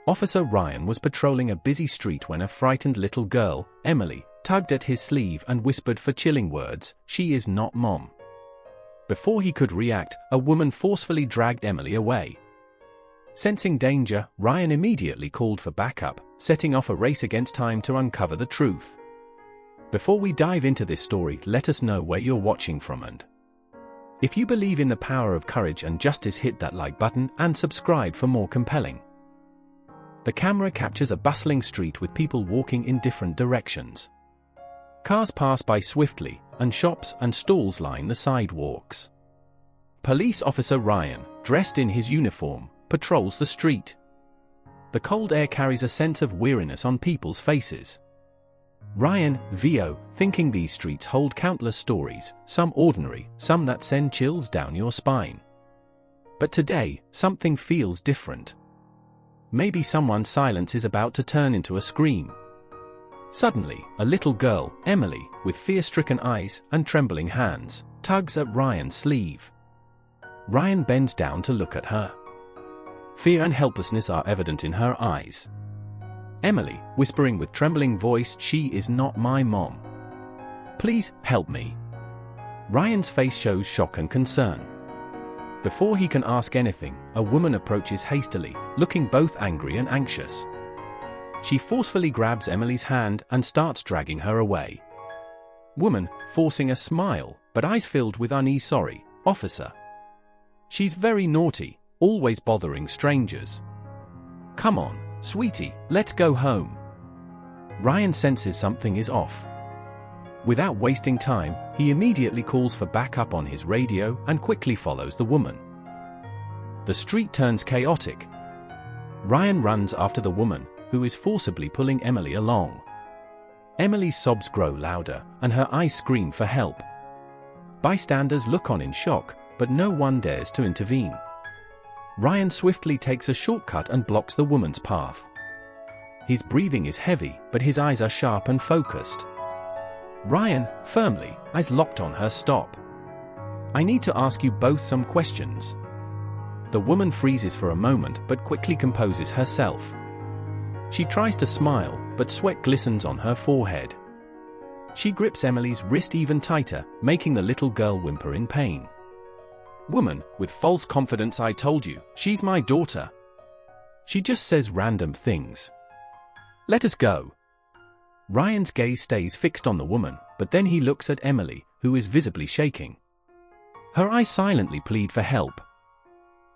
Officer Ryan was patrolling a busy street when a frightened little girl, Emily, tugged at his sleeve and whispered for chilling words, "She is not Mom." Before he could react, a woman forcefully dragged Emily away. Sensing danger, Ryan immediately called for backup, setting off a race against time to uncover the truth. Before we dive into this story, let us know where you're watching from, and if you believe in the power of courage and justice, hit that like button and subscribe for more compelling. The camera captures a bustling street with people walking in different directions. Cars pass by swiftly, and shops and stalls line the sidewalks. Police Officer Ryan, dressed in his uniform, patrols the street. The cold air carries a sense of weariness on people's faces. Ryan, VO, thinking these streets hold countless stories, some ordinary, some that send chills down your spine. But today, something feels different. Maybe someone's silence is about to turn into a scream. Suddenly, a little girl, Emily, with fear-stricken eyes and trembling hands, tugs at Ryan's sleeve. Ryan bends down to look at her. Fear and helplessness are evident in her eyes. Emily, whispering with trembling voice, "She is not my mom. Please, help me." Ryan's face shows shock and concern. Before he can ask anything, a woman approaches hastily, looking both angry and anxious. She forcefully grabs Emily's hand and starts dragging her away. Woman, forcing a smile, but eyes filled with unease. "Sorry, officer. She's very naughty, always bothering strangers. Come on, sweetie, let's go home." Ryan senses something is off. Without wasting time, he immediately calls for backup on his radio and quickly follows the woman. The street turns chaotic. Ryan runs after the woman, who is forcibly pulling Emily along. Emily's sobs grow louder, and her eyes scream for help. Bystanders look on in shock, but no one dares to intervene. Ryan swiftly takes a shortcut and blocks the woman's path. His breathing is heavy, but his eyes are sharp and focused. Ryan, firmly, eyes locked on her, "Stop. I need to ask you both some questions." The woman freezes for a moment but quickly composes herself. She tries to smile, but sweat glistens on her forehead. She grips Emily's wrist even tighter, making the little girl whimper in pain. Woman, with false confidence, "I told you, she's my daughter. She just says random things. Let us go." Ryan's gaze stays fixed on the woman, but then he looks at Emily, who is visibly shaking. Her eyes silently plead for help.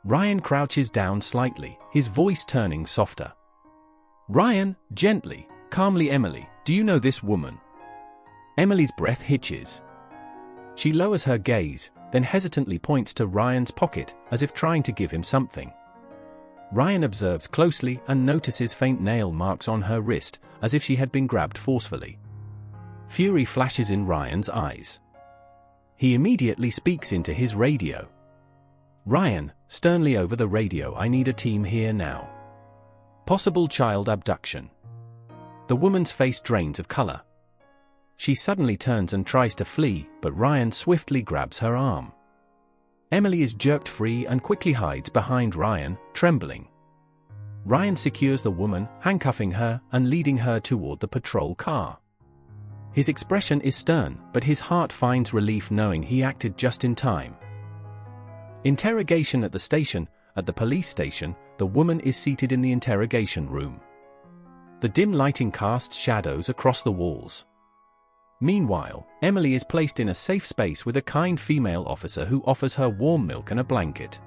Ryan crouches down slightly, his voice turning softer. "Ryan, gently, calmly, Emily, do you know this woman?" Emily's breath hitches. She lowers her gaze, then hesitantly points to Ryan's pocket, as if trying to give him something. Ryan observes closely and notices faint nail marks on her wrist, as if she had been grabbed forcefully. Fury flashes in Ryan's eyes. He immediately speaks into his radio. "Ryan, sternly over the radio, I need a team here now. Possible child abduction." The woman's face drains of color. She suddenly turns and tries to flee, but Ryan swiftly grabs her arm. Emily is jerked free and quickly hides behind Ryan, trembling. Ryan secures the woman, handcuffing her and leading her toward the patrol car. His expression is stern, but his heart finds relief knowing he acted just in time. Interrogation at the station. At the police station, the woman is seated in the interrogation room. The dim lighting casts shadows across the walls. Meanwhile, Emily is placed in a safe space with a kind female officer who offers her warm milk and a blanket.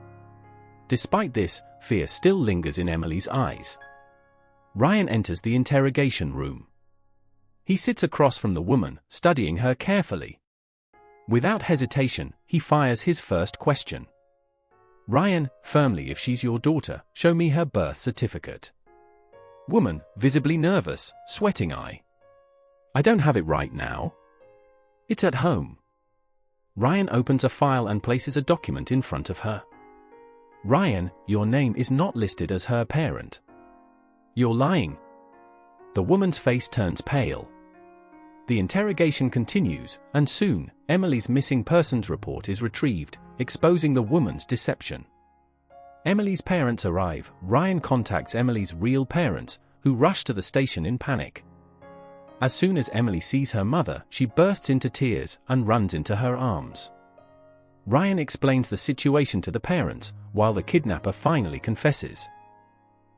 Despite this, fear still lingers in Emily's eyes. Ryan enters the interrogation room. He sits across from the woman, studying her carefully. Without hesitation, he fires his first question. "Ryan, firmly, if she's your daughter, show me her birth certificate." Woman, visibly nervous, sweating eye. "I don't have it right now. It's at home." Ryan opens a file and places a document in front of her. "Ryan, your name is not listed as her parent. You're lying." The woman's face turns pale. The interrogation continues, and soon, Emily's missing persons report is retrieved, exposing the woman's deception. Emily's parents arrive. Ryan contacts Emily's real parents, who rush to the station in panic. As soon as Emily sees her mother, she bursts into tears and runs into her arms. Ryan explains the situation to the parents, while the kidnapper finally confesses.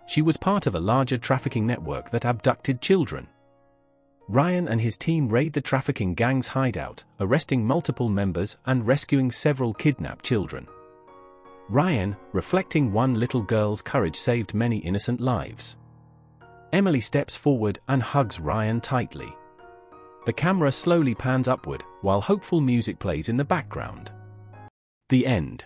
She was part of a larger trafficking network that abducted children. Ryan and his team raid the trafficking gang's hideout, arresting multiple members and rescuing several kidnapped children. Ryan, reflecting one little girl's courage saved many innocent lives. Emily steps forward and hugs Ryan tightly. The camera slowly pans upward, while hopeful music plays in the background. The end.